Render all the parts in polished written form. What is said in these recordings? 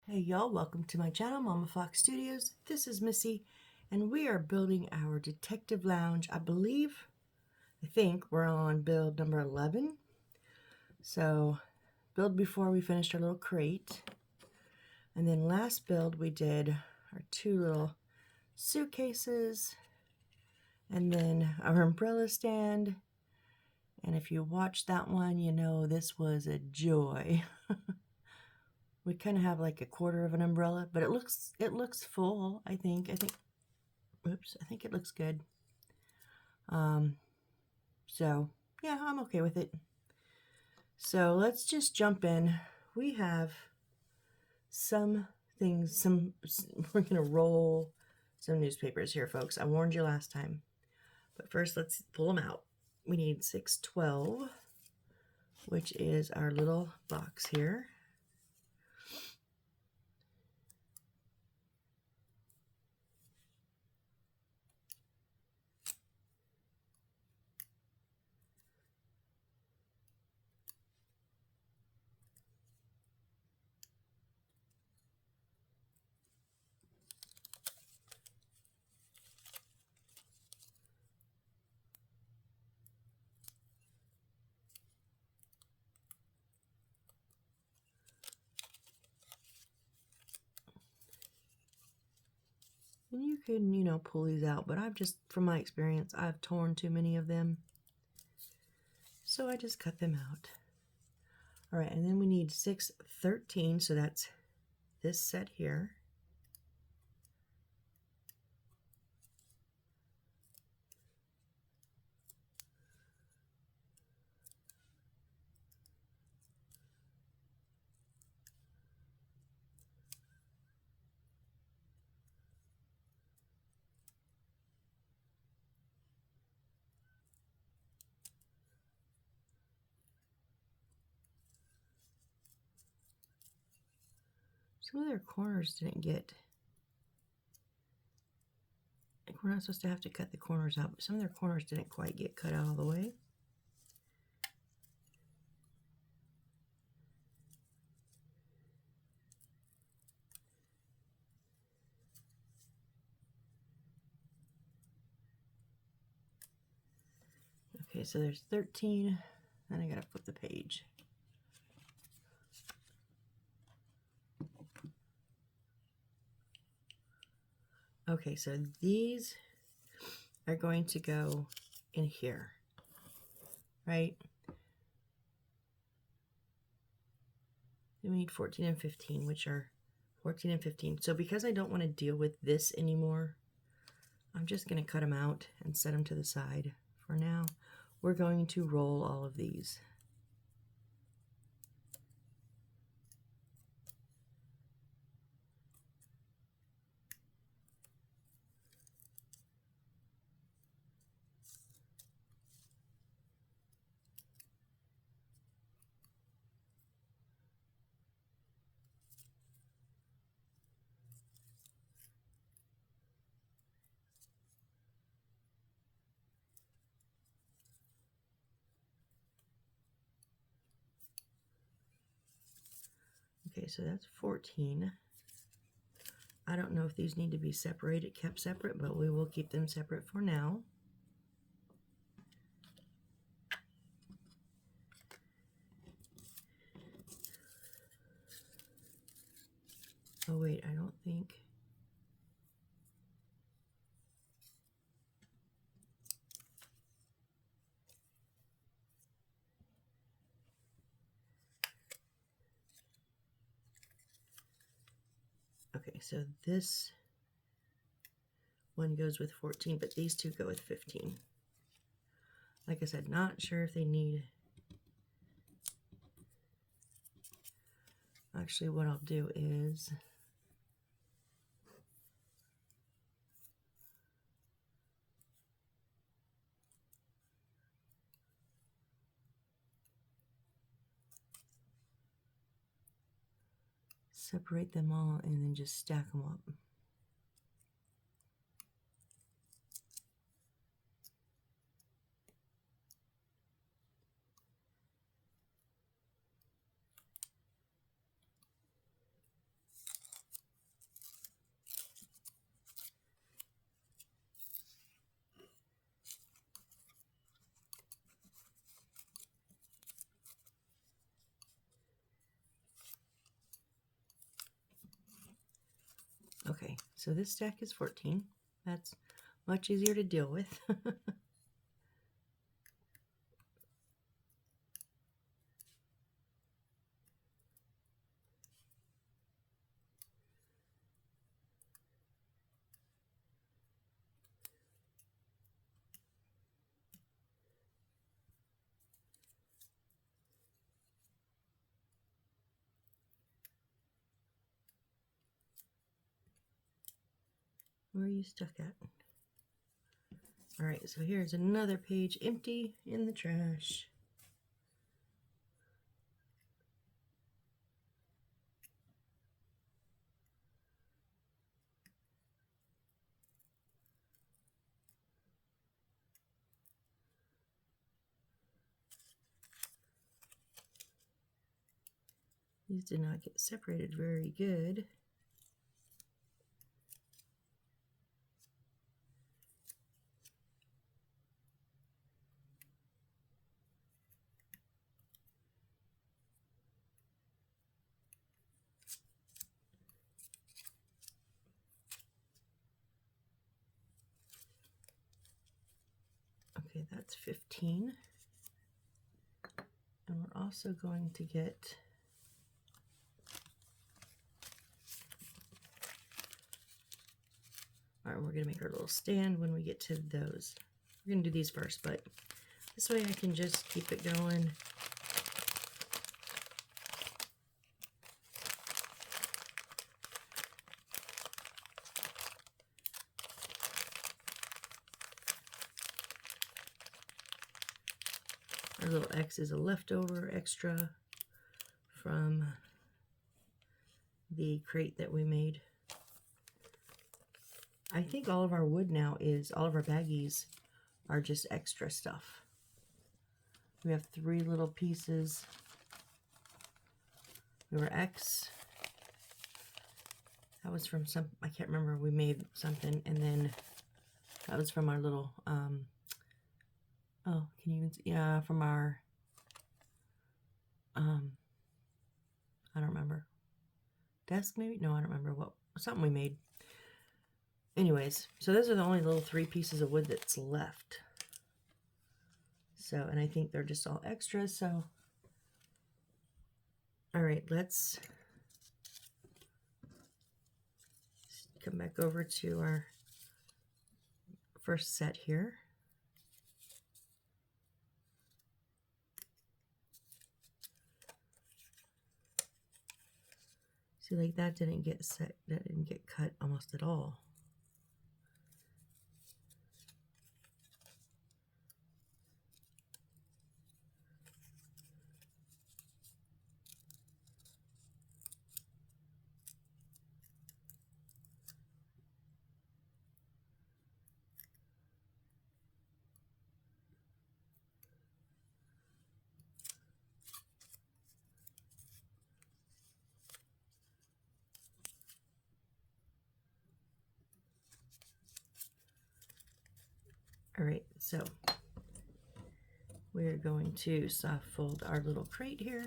Hey y'all, welcome to my channel, Mama Fox Studios. This is Missy, and we are building our detective lounge. I think we're on build number 11. So, build before we finished our little crate. And then last build we did our two little suitcases, and then our umbrella stand. And if you watched that one, you know this was a joy. We kind of have like a quarter of an umbrella, but it looks full, I think. Oops, I think it looks good. So yeah, I'm okay with it. So let's just jump in. We have some things, we're gonna roll some newspapers here, folks. I warned you last time. But first, let's pull them out. We need 612, which is our little box here. And you can, pull these out, but from my experience, I've torn too many of them. So I just cut them out. All right, and then we need 613, so that's this set here. Some of their corners didn't get, like we're not supposed to have to cut the corners out, but some of their corners didn't quite get cut out all the way. Okay, so there's 13, then I gotta flip the page. Okay, so these are going to go in here, right? Then we need 14 and 15, which are 14 and 15. So because I don't want to deal with this anymore, I'm just going to cut them out and set them to the side for now. We're going to roll all of these. Okay, so that's 14. I don't know if these need to be kept separate, but we will keep them separate for now. Oh wait, I don't think. Okay, so this one goes with 14, but these two go with 15. Like I said, not sure if they need. Actually, what I'll do is separate them all and then just stack them up. So this stack is 14. That's much easier to deal with. Where are you stuck at? All right, so here's another page empty in the trash. These did not get separated very good. Okay, that's 15. And we're also going to get all right, we're going to make our little stand when we get to those. We're going to do these first, but this way I can just keep it going. Our little X is a leftover extra from the crate that we made. I think all of our wood now is, all of our baggies are just extra stuff. We have 3 little pieces. We were X. That was from some, I can't remember, we made something, and then that was from our little, oh, can you even see? Yeah, from our, I don't remember. Desk maybe? No, I don't remember what, something we made. Anyways, so those are the only little 3 pieces of wood that's left. So, and I think they're just all extras, so. All right, let's come back over to our first set here. See, like that didn't get set, that didn't get cut almost at all. All right, so we're going to soft fold our little crate here.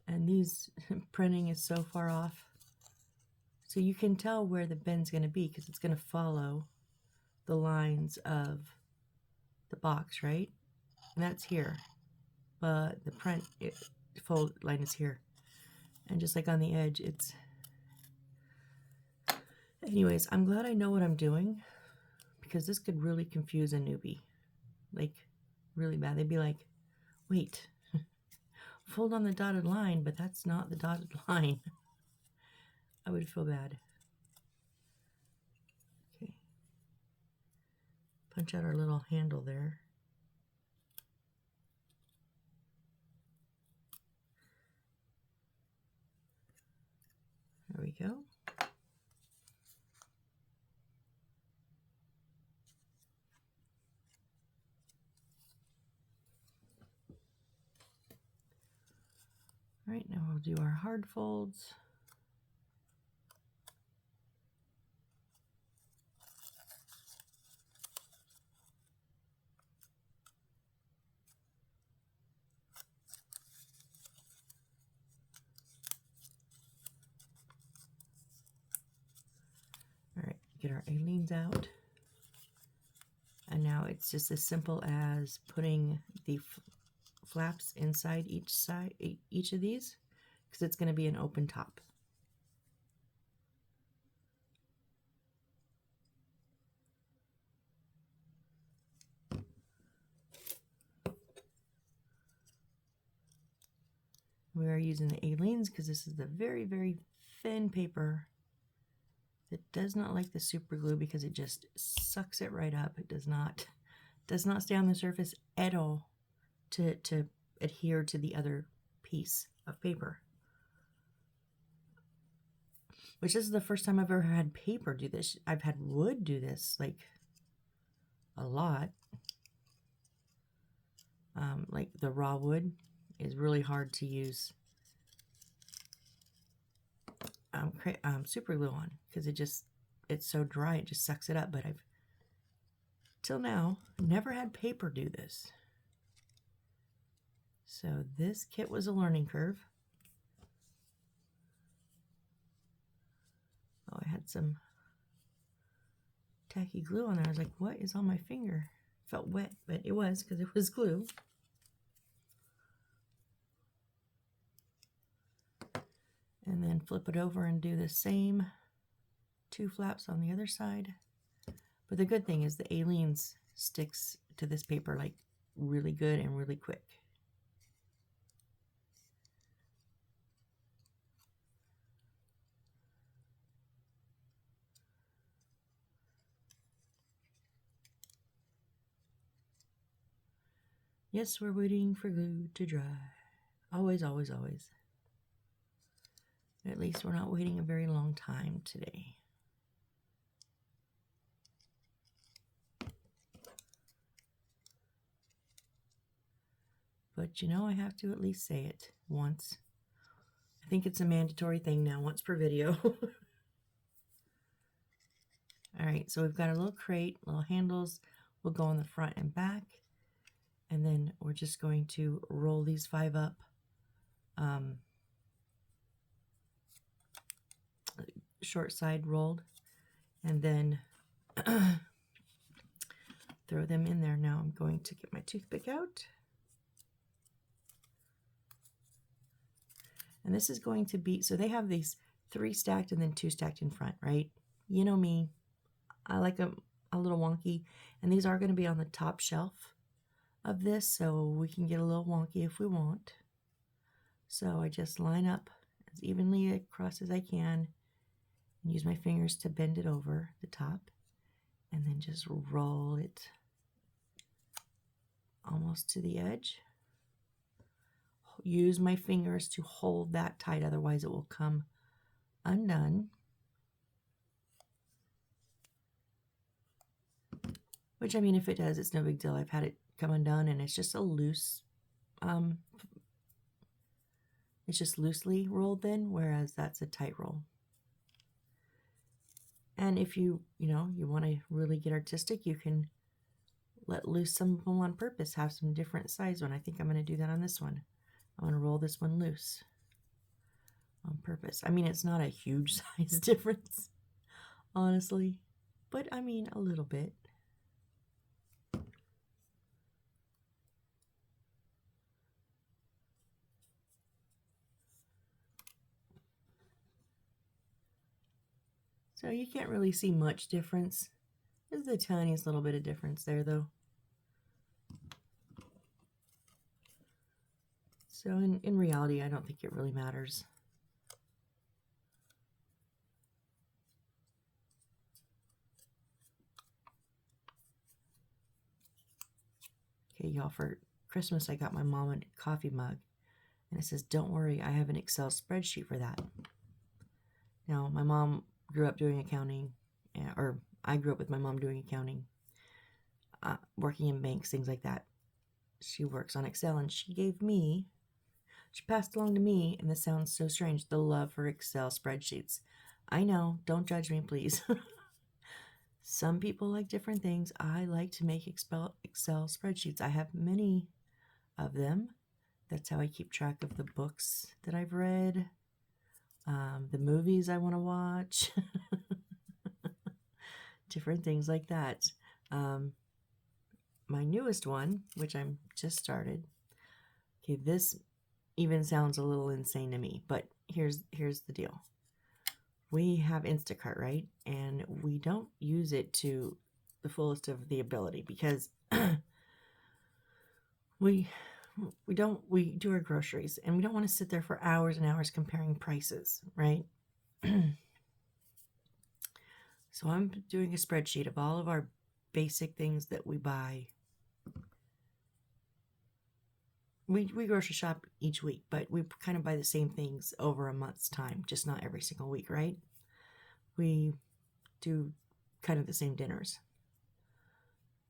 And these printing is so far off. So you can tell where the bend's going to be because it's going to follow the lines of the box, right? And that's here. But the print fold line is here. And just like on the edge, it's... Anyways, I'm glad I know what I'm doing because this could really confuse a newbie. Like, really bad. They'd be like, wait, fold on the dotted line, but that's not the dotted line. I would feel bad. Okay. Punch out our little handle there. There we go. All right, now we'll do our hard folds. our Aleenes out. And now it's just as simple as putting the flaps inside each of these, because it's going to be an open top. We are using the Aleenes because this is the very, very thin paper that does not like the super glue because it just sucks it right up. It does not stay on the surface at all to adhere to the other piece of paper. Which this is the first time I've ever had paper do this. I've had wood do this, like, a lot. Like the raw wood is really hard to use super glue on because it's so dry, it just sucks it up. But I've, till now, never had paper do this. So this kit was a learning curve. Oh, I had some tacky glue on there. I was like, what is on my finger? It felt wet, but it was because it was glue. And then flip it over and do the same 2 flaps on the other side. But the good thing is the Aleenes sticks to this paper like really good and really quick. Yes, we're waiting for glue to dry. Always, always, always. At least we're not waiting a very long time today. But you know, I have to at least say it once. I think it's a mandatory thing now, once per video. All right, so we've got a little crate, little handles will go on the front and back. And then we're just going to roll these 5 up. Short side rolled, and then throw them in there. Now I'm going to get my toothpick out, and this is going to be, so they have these 3 stacked and then 2 stacked in front, right? You know me, I like them a little wonky, and these are going to be on the top shelf of this, so we can get a little wonky if we want. So I just line up as evenly across as I can, and use my fingers to bend it over the top, and then just roll it almost to the edge. Use my fingers to hold that tight, otherwise it will come undone. Which, I mean, if it does, it's no big deal. I've had it come undone, and it's just a loose, it's just loosely rolled then, whereas that's a tight roll. And if you want to really get artistic, you can let loose some of them on purpose, have some different size one. I think I'm going to do that on this one. I'm going to roll this one loose on purpose. I mean, it's not a huge size difference, honestly, but I mean, a little bit. So you can't really see much difference. There's the tiniest little bit of difference there, though. So in reality, I don't think it really matters. Okay, y'all, for Christmas, I got my mom a coffee mug. And it says, "Don't worry, I have an Excel spreadsheet for that." Now, my mom grew up doing accounting, or I grew up with my mom doing accounting, working in banks, things like that. She works on Excel, and she passed along to me, and this sounds so strange, the love for Excel spreadsheets. I know, don't judge me, please. Some people like different things. I like to make Excel spreadsheets. I have many of them. That's how I keep track of the books that I've read, the movies I want to watch. different things like that. My newest one, which I'm just started. Okay, this even sounds a little insane to me, but here's the deal. We have Instacart, right? And we don't use it to the fullest of the ability because we do our groceries and we don't want to sit there for hours and hours comparing prices, right? So I'm doing a spreadsheet of all of our basic things that we buy. We grocery shop each week, but we kind of buy the same things over a month's time, just not every single week, right? We do kind of the same dinners.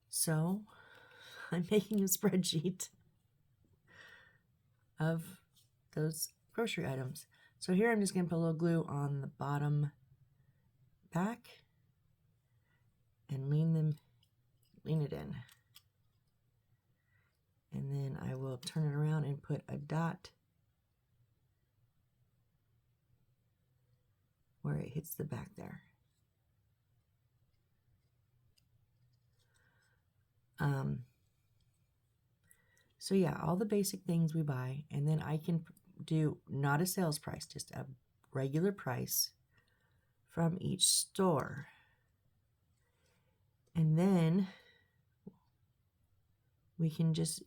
So I'm making a spreadsheet of those grocery items. So here I'm just going to put a little glue on the bottom back and lean it in. And then I will turn it around and put a dot where it hits the back there. So yeah, all the basic things we buy, and then I can do not a sales price, just a regular price from each store. And then we can just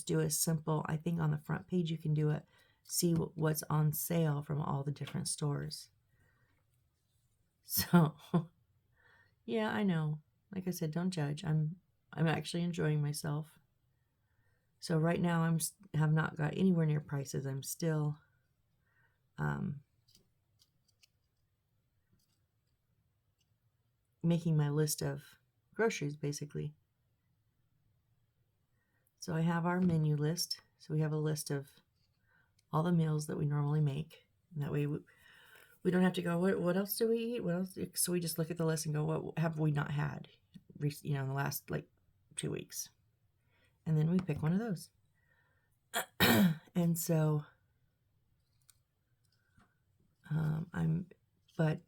do a simple, I think on the front page you can do it, see what's on sale from all the different stores. So yeah, I know. Like I said, don't judge. I'm actually enjoying myself. So right now have not got anywhere near prices. I'm still making my list of groceries basically. So I have our menu list. So we have a list of all the meals that we normally make. And that way we don't have to go, what else do we eat? What else? So we just look at the list and go, what have we not had, in the last like 2 weeks? And then we pick one of those. And so but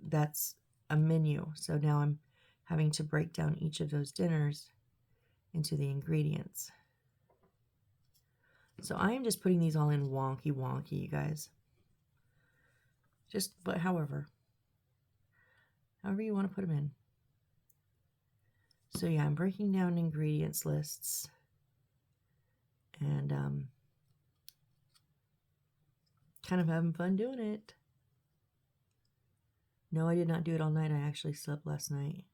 that's a menu. So now I'm having to break down each of those dinners into the ingredients. So I am just putting these all in wonky, you guys. But however you want to put them in. So yeah, I'm breaking down ingredients lists and kind of having fun doing it. No, I did not do it all night. I actually slept last night.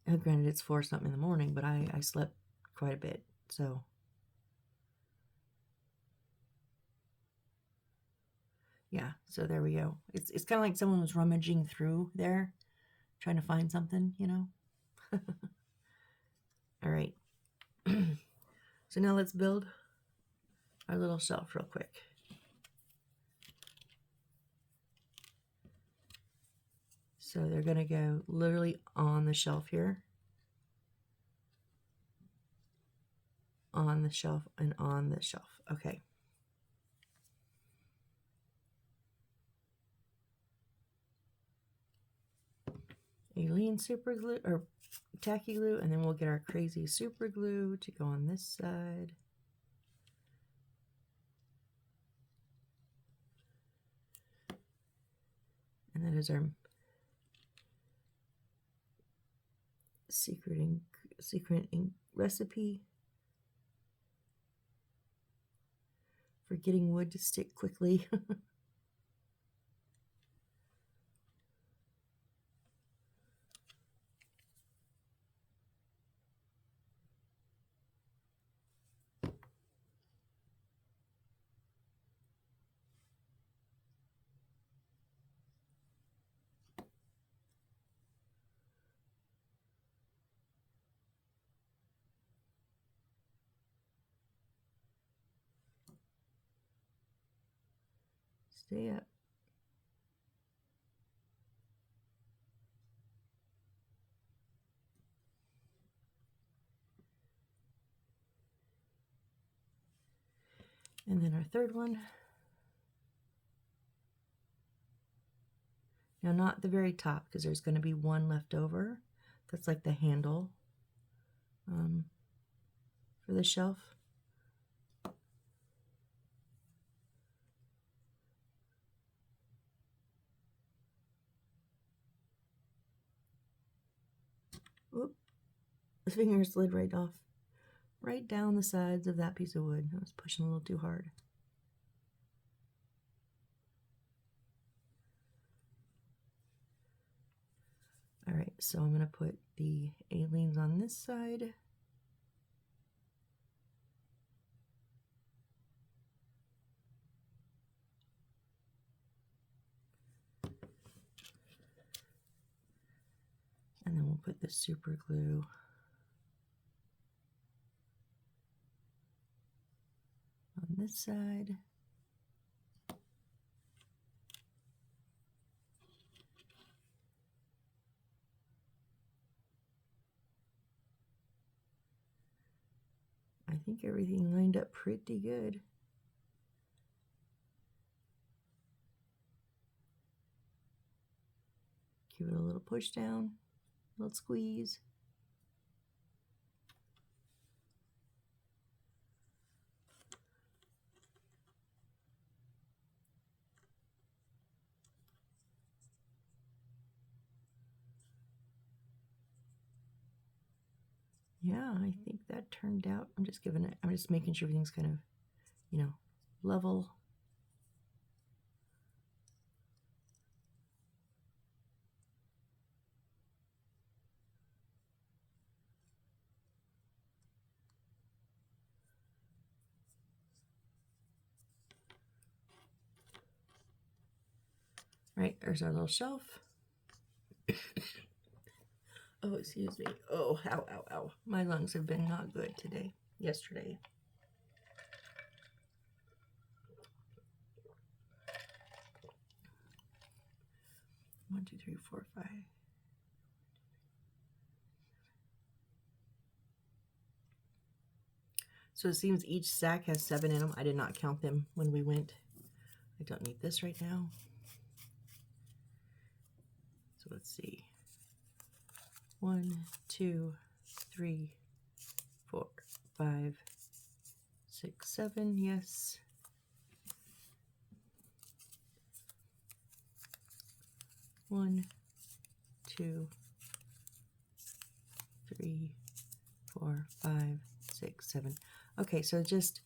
Granted, it's 4-something in the morning, but I slept quite a bit. So yeah, so there we go. It's kind of like someone was rummaging through there, trying to find something, All right. So now let's build our little shelf real quick. So they're going to go literally on the shelf here. On the shelf and on the shelf. Okay. Alene super glue or tacky glue, and then we'll get our crazy super glue to go on this side. And that is our secret recipe for getting wood to stick quickly. Stay up. And then our third one. Now, not the very top, because there's going to be one left over. That's like the handle for the shelf. Oop, the finger slid right off, right down the sides of that piece of wood. I was pushing a little too hard. All right, so I'm going to put the aliens on this side. And then we'll put the super glue on this side. I think everything lined up pretty good. Give it a little push down, a little squeeze. Yeah, I think that turned out. I'm just making sure everything's kind of, you know, level. Right, there's our little shelf. Oh, excuse me. Oh, ow, ow, ow. My lungs have been not good yesterday. One, two, three, four, five. So it seems each sack has 7 in them. I did not count them when we went. I don't need this right now. So let's see. 1, 2, 3, 4, 5, 6, 7. Yes. 1, 2, 3, 4, 5, 6, 7. Okay, so just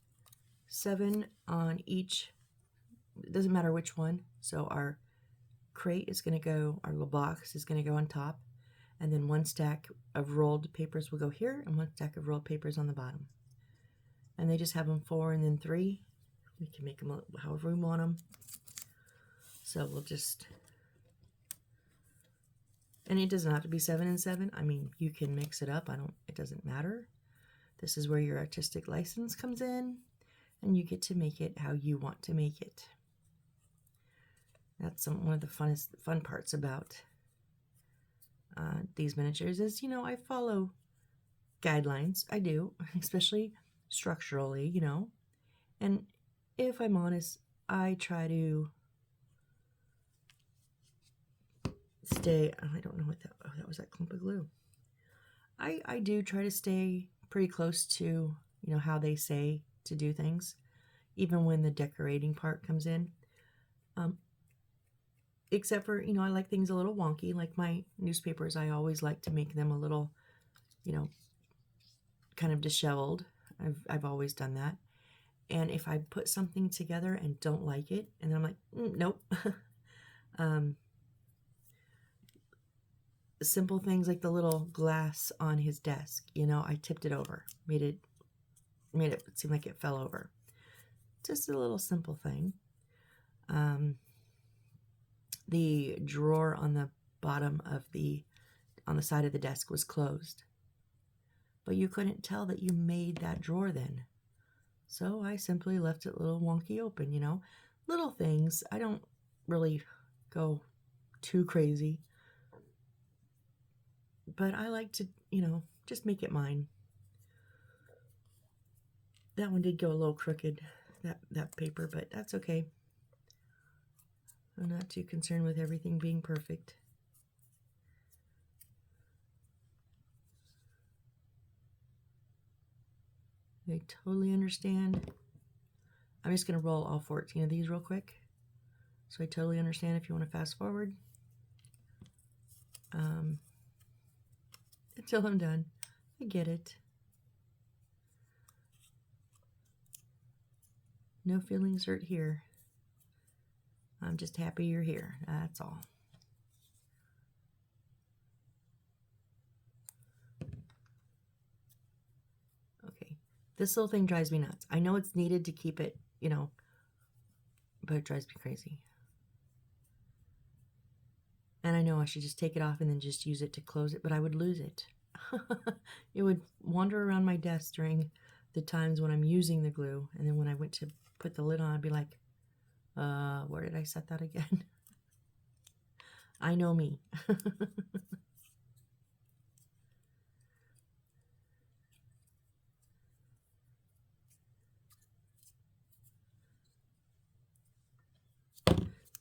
7 on each. It doesn't matter which one. So our crate is going to go, our little box is going to go on top, and then 1 stack of rolled papers will go here, and 1 stack of rolled papers on the bottom. And they just have them 4 and then 3. We can make them however we want them. So we'll just, and it doesn't have to be 7 and 7. I mean, you can mix it up. It doesn't matter. This is where your artistic license comes in, and you get to make it how you want to make it. That's one of the fun parts about these miniatures is, you know, I follow guidelines. I do, especially structurally, you know. And if I'm honest, I try to stay, I don't know what that was, that clump of glue. I do try to stay pretty close to, you know, how they say to do things, even when the decorating part comes in. Except for, you know, I like things a little wonky, like my newspapers. I always like to make them a little, you know, kind of disheveled. I've always done that. And if I put something together and don't like it, and then I'm like, nope. Simple things like the little glass on his desk, you know, I tipped it over, made it seem like it fell over. Just a little simple thing. The drawer on the bottom of on the side of the desk was closed, but you couldn't tell that you made that drawer then. So I simply left it a little wonky open, you know, little things. I don't really go too crazy, but I like to, you know, just make it mine. That one did go a little crooked, that paper, but that's okay. I'm not too concerned with everything being perfect. I totally understand. I'm just going to roll all 14 of these real quick. So I totally understand if you want to fast forward until I'm done. I get it. No feelings hurt here. I'm just happy you're here. That's all. Okay. This little thing drives me nuts. I know it's needed to keep it, you know, but it drives me crazy. And I know I should just take it off and then just use it to close it, but I would lose it. It would wander around my desk during the times when I'm using the glue. And then when I went to put the lid on, I'd be like, where did I set that again? I know me.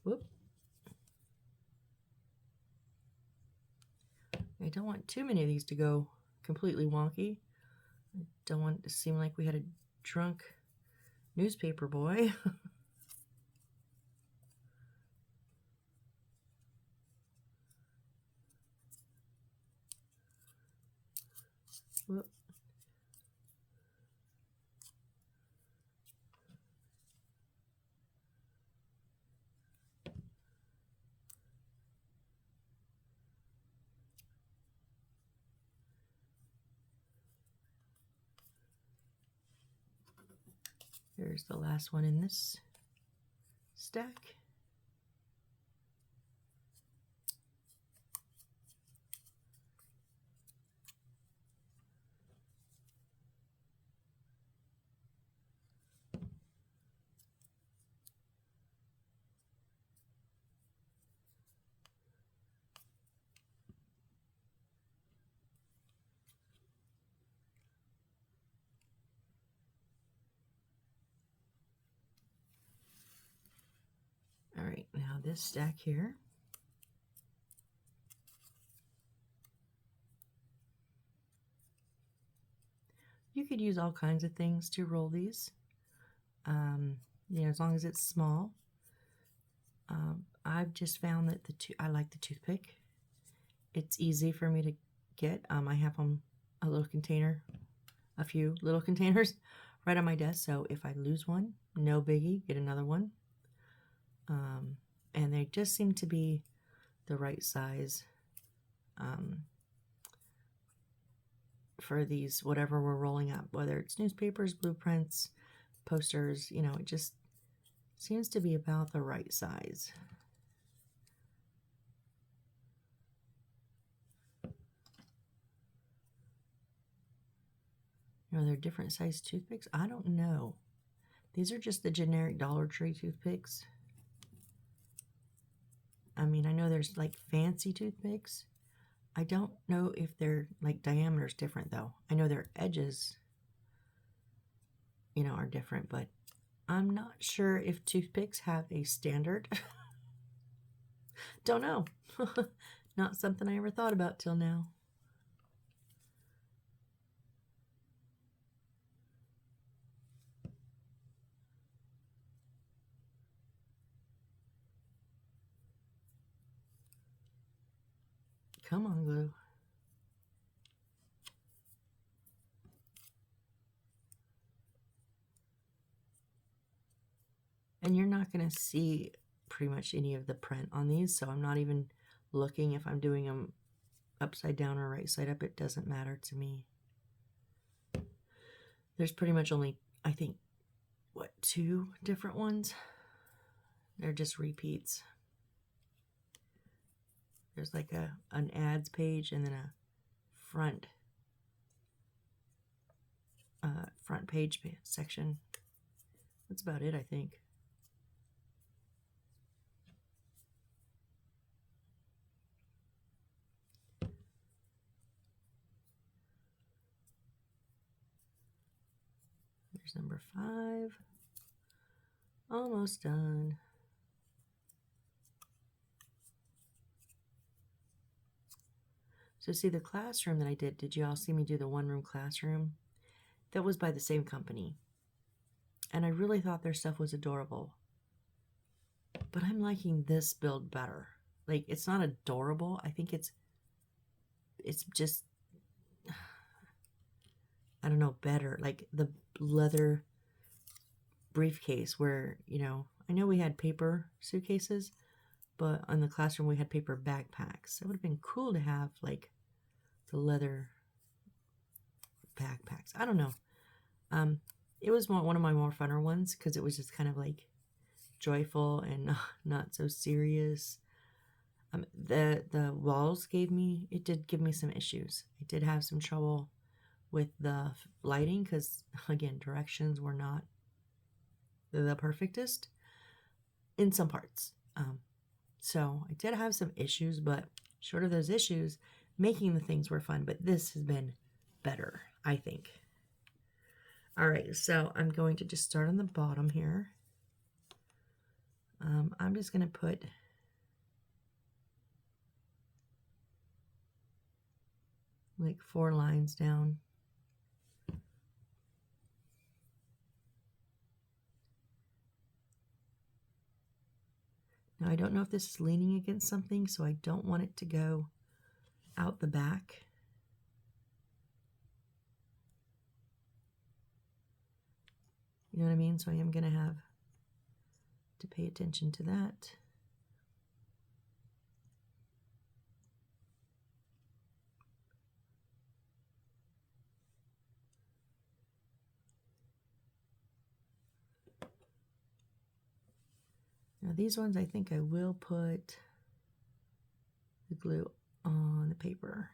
Whoop. I don't want too many of these to go completely wonky. I don't want it to seem like we had a drunk newspaper boy. Whoop. There's the last one in this stack. All right, now this stack here. You could use all kinds of things to roll these, you know, as long as it's small. I've just found that I like the toothpick. It's easy for me to get. I have a little container, a few little containers right on my desk. So if I lose one, no biggie, get another one. And they just seem to be the right size for these, whatever we're rolling up, whether it's newspapers, blueprints, posters, you know, it just seems to be about the right size. Are there different size toothpicks? I don't know. These are just the generic Dollar Tree toothpicks. I mean, I know there's like fancy toothpicks. I don't know if their like diameter's different though. I know their edges, you know, are different, but I'm not sure if toothpicks have a standard. Don't know. Not something I ever thought about till now. Come on, glue. And you're not going to see pretty much any of the print on these, so I'm not even looking if I'm doing them upside down or right side up. It doesn't matter to me. There's pretty much only, I think, what, 2 different ones? They're just repeats. There's like an ads page and then a front page section. That's about it, I think. There's number 5. Almost done. So see, the classroom that I did you all see me do the one-room classroom? That was by the same company. And I really thought their stuff was adorable. But I'm liking this build better. Like, it's not adorable. I think it's just, I don't know, better. Like the leather briefcase where, you know, I know we had paper suitcases, but in the classroom we had paper backpacks. It would have been cool to have like the leather backpacks. I don't know. It was one of my more funner ones because it was just kind of like joyful and not so serious. The walls it did give me some issues. I did have some trouble with the lighting because, again, directions were not the perfectest in some parts. So I did have some issues, but short of those issues, making the things were fun. But this has been better, I think. All right, so I'm going to just start on the bottom here. I'm just going to put like 4 lines down. Now I don't know if this is leaning against something, so I don't want it to go out the back. You know what I mean? So I am going to have to pay attention to that. Now these ones I think I will put the glue on the paper.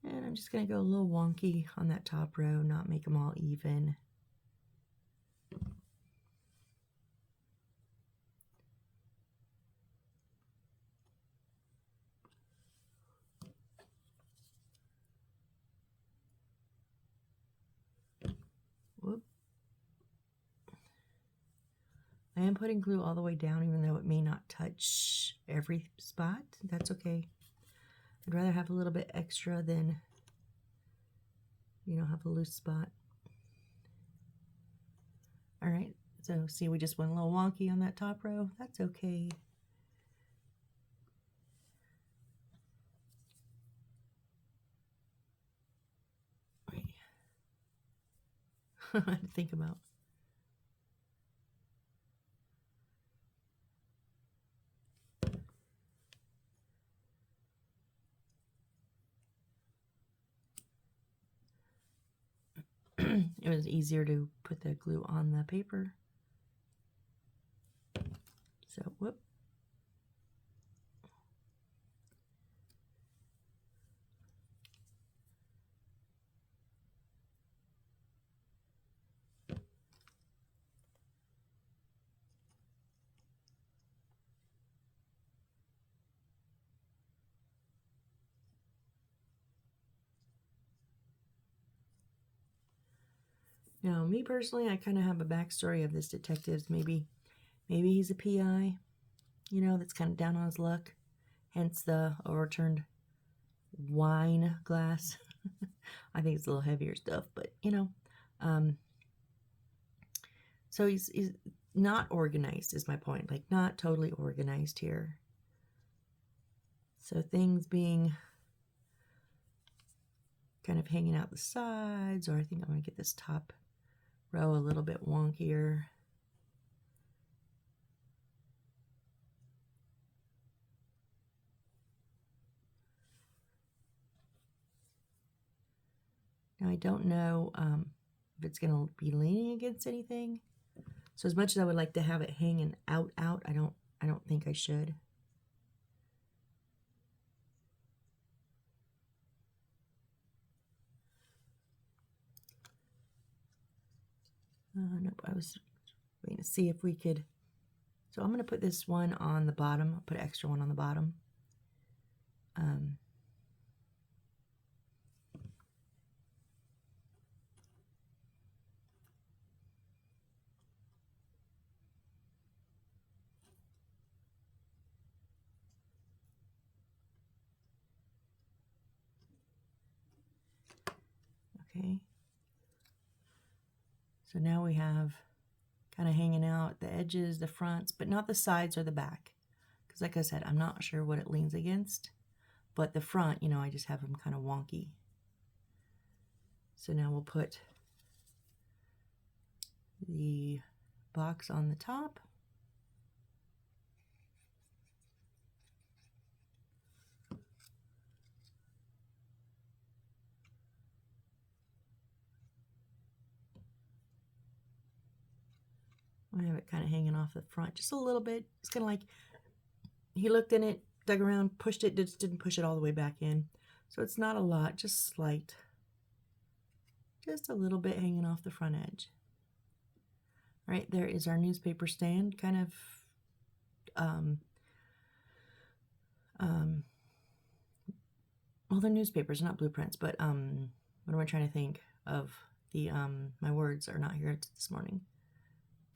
And I'm just going to go a little wonky on that top row, not make them all even. Whoop. I am putting glue all the way down, even though it may not touch every spot. That's okay. I'd rather have a little bit extra than, you know, have a loose spot. All right, so see, we just went a little wonky on that top row. That's okay. Wait. I had to think about. It was easier to put the glue on the paper. So, whoop. Now, me personally, I kind of have a backstory of this detective. Maybe he's a PI, you know, that's kind of down on his luck. Hence the overturned wine glass. I think it's a little heavier stuff, but you know. So he's not organized is my point. Like, not totally organized here. So things being kind of hanging out the sides, or I think I'm going to get this top row a little bit wonkier. Now I don't know if it's going to be leaning against anything. So as much as I would like to have it hanging out, I don't think I should. Nope, I was waiting to see if we could. So I'm going to put this one on the bottom. I'll put an extra one on the bottom. Okay. So now we have kind of hanging out the edges, the fronts, but not the sides or the back. Because like I said, I'm not sure what it leans against. But the front, you know, I just have them kind of wonky. So now we'll put the box on the top. I have it kind of hanging off the front just a little bit. It's kind of like he looked in it, dug around, pushed it, just didn't push it all the way back in. So it's not a lot, just slight. Just a little bit hanging off the front edge. All right, there is our newspaper stand, kind of well, they're newspapers, not blueprints, but what am I trying to think of? The my words are not here this morning.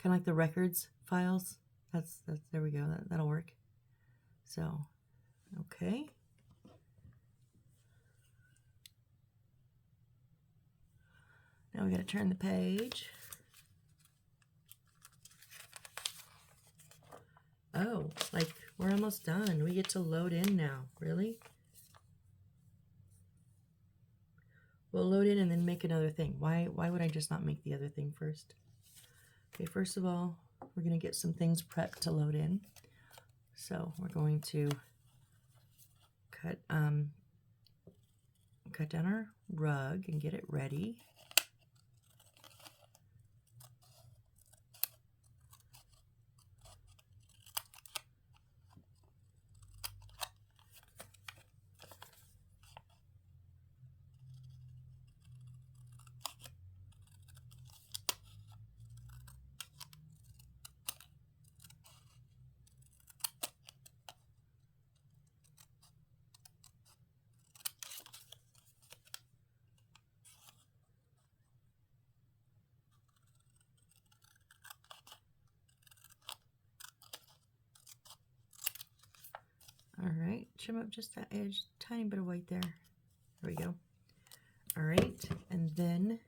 Kind of like the records files. That's there we go. That'll work. So, okay. Now we got to turn the page. Oh, like we're almost done. We get to load in now. Really? We'll load in and then make another thing. Why would I just not make the other thing first? Okay, first of all, we're going to get some things prepped to load in. So we're going to cut down our rug and get it ready. All right, trim up just that edge, tiny bit of white there. There we go. All right, and then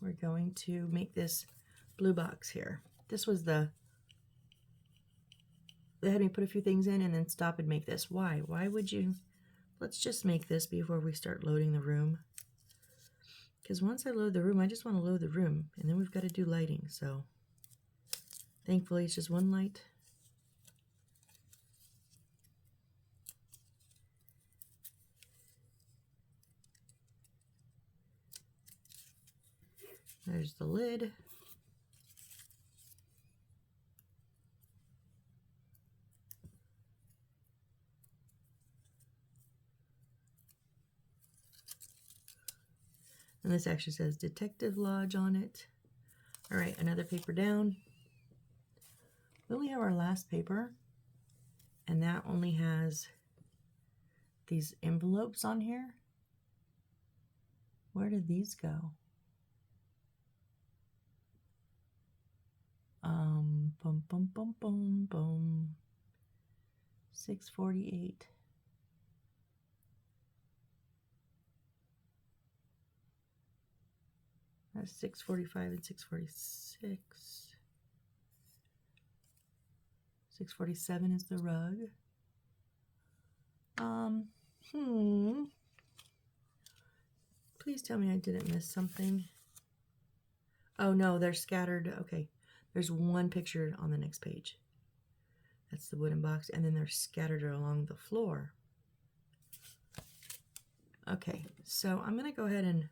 we're going to make this blue box here. This was they had me put a few things in and then stop and make this. Why? Why would you? Let's just make this before we start loading the room. Because once I load the room, I just want to load the room, and then we've got to do lighting. So thankfully, it's just one light. There's the lid. And this actually says Detective Lodge on it. All right, another paper down. We only have our last paper, and that only has these envelopes on here. Where did these go? Boom, boom, boom, boom, boom. 648. That's 645 and 646. 647 is the rug. Please tell me I didn't miss something. Oh no, they're scattered. Okay, there's one picture on the next page. That's the wooden box, and then they're scattered along the floor. Okay, so I'm gonna go ahead and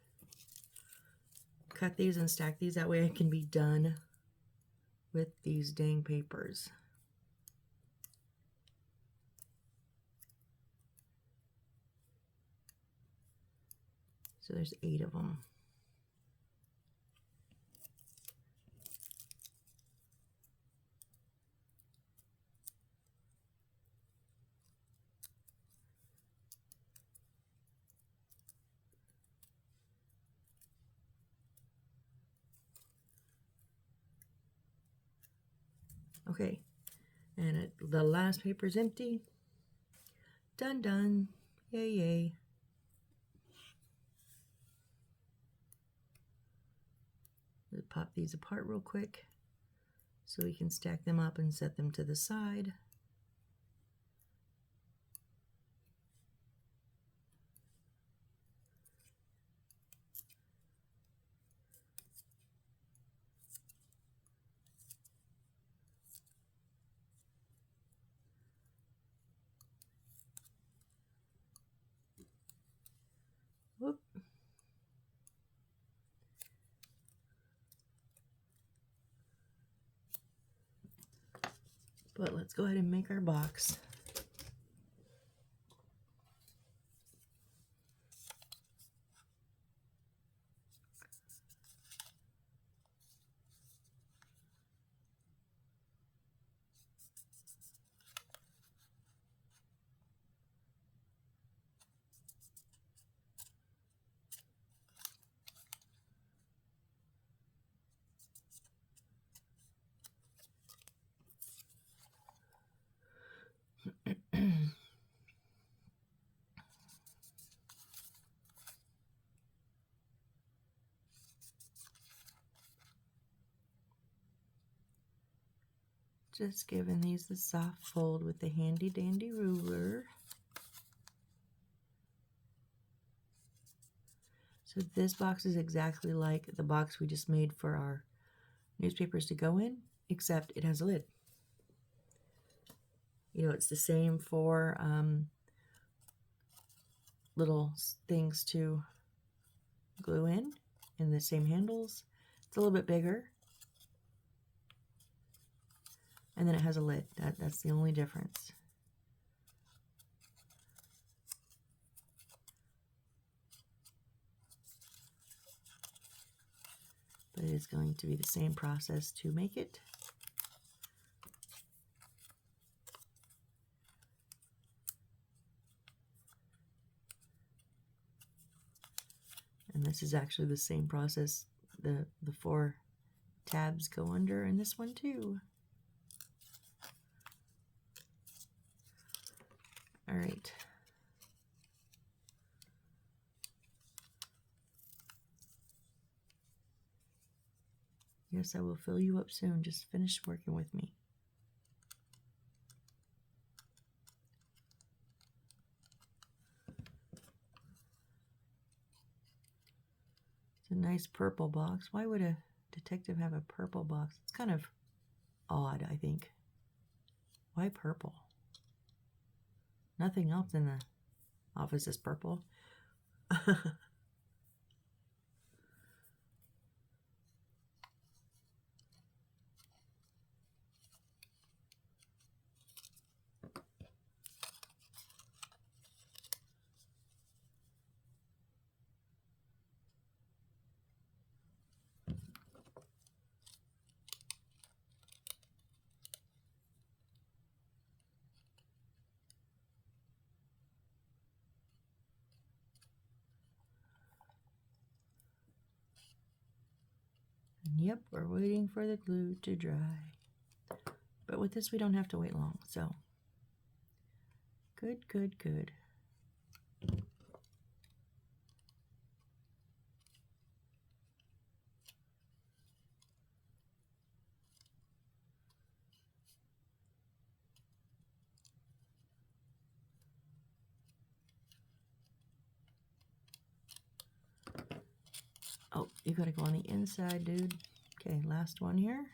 cut these and stack these. That way I can be done with these dang papers. So there's 8 of them. Okay, and the last paper is empty. Done, done. Yay, yay. Let's pop these apart real quick so we can stack them up and set them to the side. Whoop. But let's go ahead and make our box. Just giving these the soft fold with the handy dandy ruler. So this box is exactly like the box we just made for our newspapers to go in, except it has a lid. You know, it's the same for little things to glue in, and the same handles. It's a little bit bigger. And then it has a lid. That's the only difference. But it is going to be the same process to make it. And this is actually the same process. The 4 tabs go under in this one too. All right. Yes, I will fill you up soon. Just finish working with me. It's a nice purple box. Why would a detective have a purple box? It's kind of odd, I think. Why purple? Nothing else in the office is purple. Yep, we're waiting for the glue to dry. But with this, we don't have to wait long, so good, good, good. Oh, you gotta go on the inside, dude. Okay, last one here.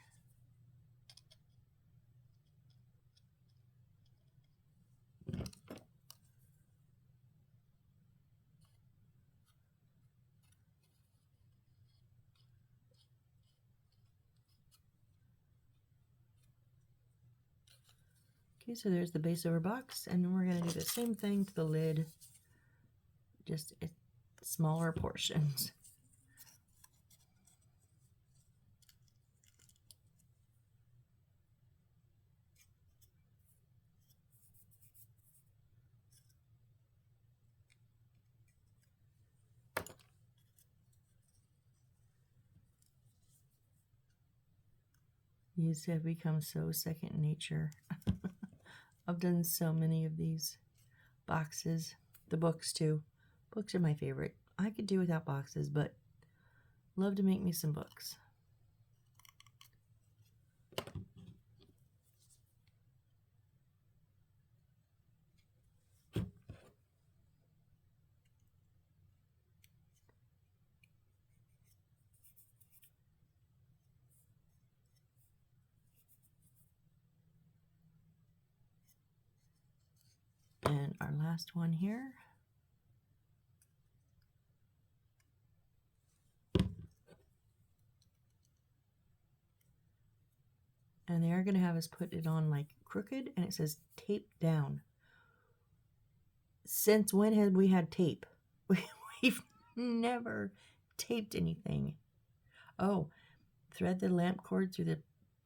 Okay, so there's the base of our box, and we're gonna do the same thing to the lid, just in smaller portions. These have become so second nature. I've done so many of these boxes. The books too. Books are my favorite. I could do without boxes, but love to make me some books. And our last one here. And they are going to have us put it on like crooked, and it says tape down. Since when have we had tape? We've never taped anything. Oh, thread the lamp cord through the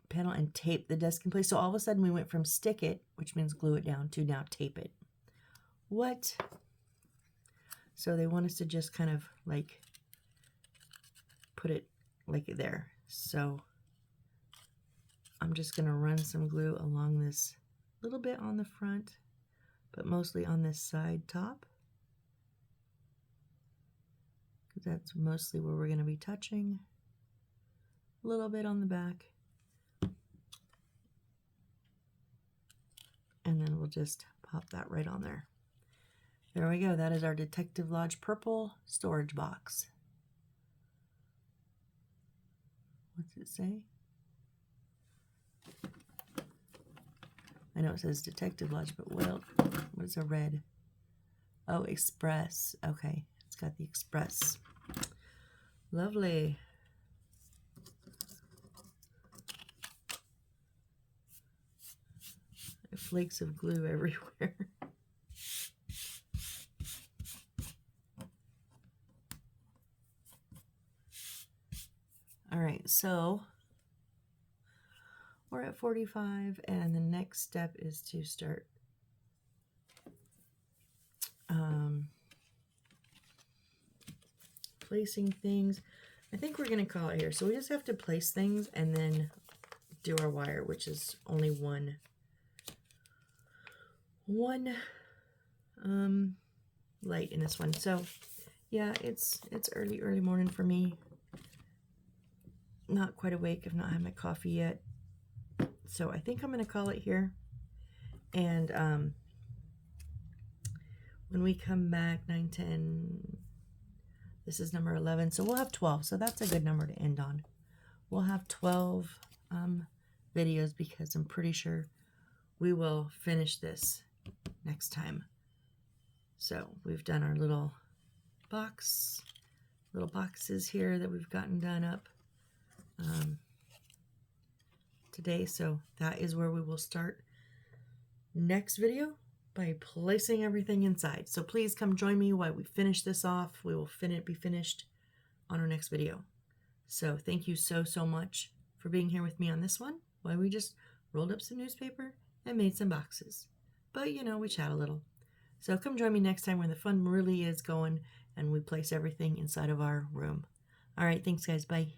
panel and tape the desk in place. So all of a sudden we went from stick it, which means glue it down, to now tape it. What? So they want us to just kind of like put it like there. So I'm just going to run some glue along this little bit on the front, but mostly on this side top, because that's mostly where we're going to be touching. A little bit on the back. And then we'll just pop that right on there. There we go. That is our Detective Lodge purple storage box. What's it say? I know it says Detective Lodge, but what is a red? Oh, Express. Okay, it's got the Express. Lovely. Flakes of glue everywhere. All right, so we're at 45, and the next step is to start placing things. I think we're going to call it here. So we just have to place things and then do our wire, which is only one light in this one. So yeah, it's early morning for me. Not quite awake. I've not had my coffee yet. So I think I'm going to call it here. And when we come back, 9, 10, this is number 11. So we'll have 12. So that's a good number to end on. We'll have 12 videos, because I'm pretty sure we will finish this next time. So we've done our little boxes here that we've gotten done up today. So that is where we will start next video, by placing everything inside. So please come join me while we finish this off. We will be finished on our next video. So thank you so much for being here with me on this one, while we just rolled up some newspaper and made some boxes. But you know, we chat a little. So come join me next time when the fun really is going and we place everything inside of our room. All right, thanks guys, bye.